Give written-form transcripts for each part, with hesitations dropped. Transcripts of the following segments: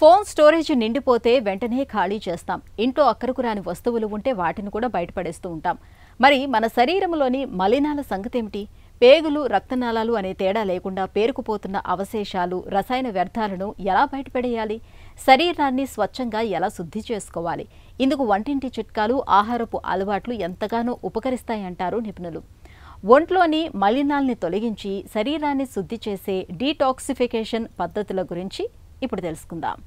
Phone storage నిండిపోతే వెంటనే ఖాళీ చేస్తాం. ఇంట్లో అక్కరకు రాని వస్తువులు ఉంటే వాటిని కూడా బయటపడేస్తూ ఉంటాం. మరి మన శరీరంలోని మలినాల సంగతేమిటి? పేగులు, రక్తనాళాలు అనే తేడా లేకుండా పేరుకుపోతున్న అవశేషాలు, రసాయన వ్యర్థాలను ఎలా బయటపడేయాలి? శరీరాన్ని స్వచ్ఛంగా ఎలా శుద్ధి చేసుకోవాలి? ఇందుకు వంటింటి చిట్కాలు, ఆహారపు అలవాట్లు ఎంతగానో ఉపకరిస్తాయంటారు నిపుణులు. ఒంట్లోని మలినాల్ని తొలగించి శరీరాన్ని శుద్ధి చేసే డీటాక్సిఫికేషన్ పద్ధతుల గురించి ఇప్పుడు తెలుసుకుందాం.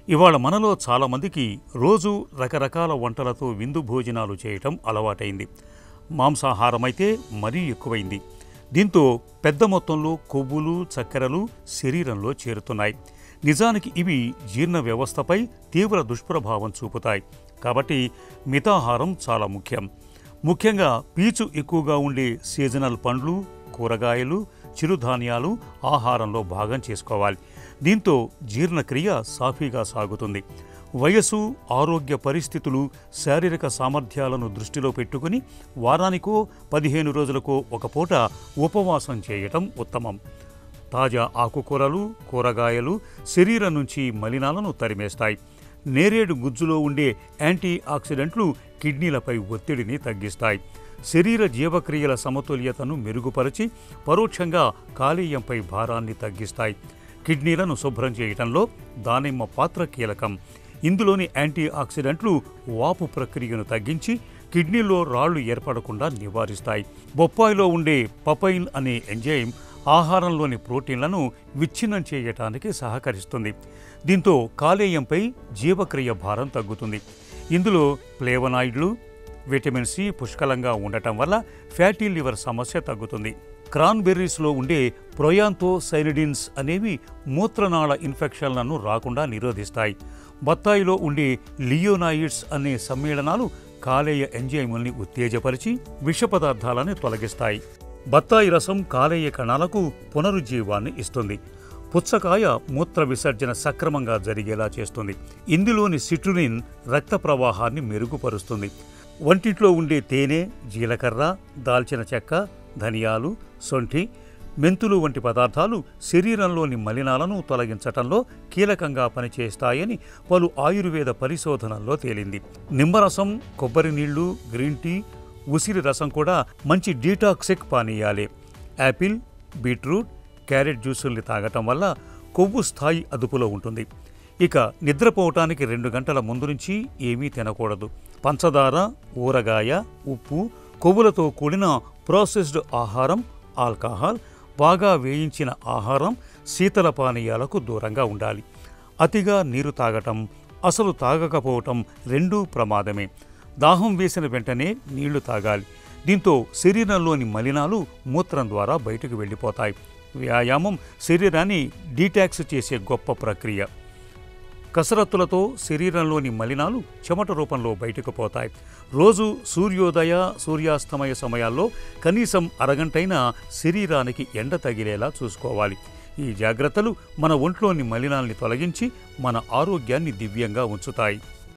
ఇవాళ మనలో చాలామందికి రోజు రకరకాల వంటలతో విందు భోజనాలు చేయటం అలవాటైంది. మాంసాహారమైతే మరీ ఎక్కువైంది. దీంతో పెద్ద మొత్తంలో కొవ్వులు, చక్కెరలు శరీరంలో చేరుతున్నాయి. నిజానికి ఇవి జీర్ణ వ్యవస్థపై తీవ్ర దుష్ప్రభావం చూపుతాయి. కాబట్టి మితాహారం చాలా ముఖ్యం. ముఖ్యంగా పీచు ఎక్కువగా ఉండే సీజనల్ పండ్లు, కూరగాయలు, చిరుధాన్యాలు ఆహారంలో భాగం చేసుకోవాలి. దీంతో జీర్ణక్రియ సాఫీగా సాగుతుంది. వయసు, ఆరోగ్య పరిస్థితులు, శారీరక సామర్థ్యాలను దృష్టిలో పెట్టుకుని వారానికో 15 రోజులకో ఒక పూట ఉపవాసం చేయటం ఉత్తమం. తాజా ఆకుకూరలు, కూరగాయలు శరీరం నుంచి మలినాలను తరిమేస్తాయి. నేరేడు గుజ్జులో ఉండే యాంటీ ఆక్సిడెంట్లు కిడ్నీలపై ఒత్తిడిని తగ్గిస్తాయి. శరీర జీవక్రియల సమతుల్యతను మెరుగుపరిచి పరోక్షంగా కాలేయంపై భారాన్ని తగ్గిస్తాయి. కిడ్నీలను శుభ్రం చేయటంలో దానిమ్మ పాత్ర కీలకం. ఇందులోని యాంటీ ఆక్సిడెంట్లు వాపు ప్రక్రియను తగ్గించి కిడ్నీలో రాళ్లు ఏర్పడకుండా నివారిస్తాయి. బొప్పాయిలో ఉండే పపైన్ అనే ఎంజైమ్ ఆహారంలోని ప్రోటీన్లను విచ్ఛిన్నం చేయటానికి సహకరిస్తుంది. దీంతో కాలేయంపై జీవక్రియ భారం తగ్గుతుంది. ఇందులో ఫ్లేవనాయిడ్లు, విటమిన్ సి పుష్కలంగా ఉండటం వల్ల ఫ్యాటీ లివర్ సమస్య తగ్గుతుంది. క్రాన్బెర్రీస్లో ఉండే ప్రొయాంథోసైనిడిన్స్ అనేవి మూత్రనాళ ఇన్ఫెక్షన్లను రాకుండా నిరోధిస్తాయి. బత్తాయిలో ఉండే లియోనాయిడ్స్ అనే సమ్మేళనాలు కాలేయ ఎంజైముల్ని ఉత్తేజపరిచి విష పదార్థాలను తొలగిస్తాయి. బత్తాయి రసం కాలేయ కణాలకు పునరుజ్జీవాన్ని ఇస్తుంది. పుచ్చకాయ మూత్ర విసర్జన సక్రమంగా జరిగేలా చేస్తుంది. ఇందులోని సిట్రులిన్ రక్త ప్రవాహాన్ని మెరుగుపరుస్తుంది. వంటింట్లో ఉండే తేనె, జీలకర్ర, దాల్చిన చెక్క, ధనియాలు, సొంఠి, మెంతులు వంటి పదార్థాలు శరీరంలోని మలినాలను తొలగించటంలో కీలకంగా పనిచేస్తాయని పలు ఆయుర్వేద పరిశోధనల్లో తేలింది. నిమ్మరసం, కొబ్బరి నీళ్లు, గ్రీన్ టీ, ఉసిరి రసం కూడా మంచి డీటాక్సిక్ పానీయాలే. యాపిల్, బీట్రూట్, క్యారెట్ జ్యూసుల్ని తాగటం వల్ల కొవ్వు స్థాయి అదుపులో ఉంటుంది. ఇక నిద్రపోవటానికి 2 గంటల ముందు నుంచి ఏమీ తినకూడదు. పంచదార, ఊరగాయ, ఉప్పు, కొవ్వులతో కూడిన ప్రాసెస్డ్ ఆహారం, ఆల్కహాల్, బాగా వేయించిన ఆహారం, శీతల పానీయాలకు దూరంగా ఉండాలి. అతిగా నీరు తాగటం, అసలు తాగకపోవటం రెండూ ప్రమాదమే. దాహం వేసిన వెంటనే నీళ్లు తాగాలి. దీంతో శరీరంలోని మలినాలు మూత్రం ద్వారా బయటకు వెళ్ళిపోతాయి. వ్యాయామం శరీరాన్ని డీటాక్స్ చేసే గొప్ప ప్రక్రియ. కసరత్తులతో శరీరంలోని మలినాలు చెమట రూపంలో బయటకు పోతాయి. రోజు సూర్యోదయ, సూర్యాస్తమయ సమయాల్లో కనీసం అరగంటైనా శరీరానికి ఎండ తగిలేలా చూసుకోవాలి. ఈ జాగ్రత్తలు మన ఒంట్లోని మలినాల్ని తొలగించి మన ఆరోగ్యాన్ని దివ్యంగా ఉంచుతాయి.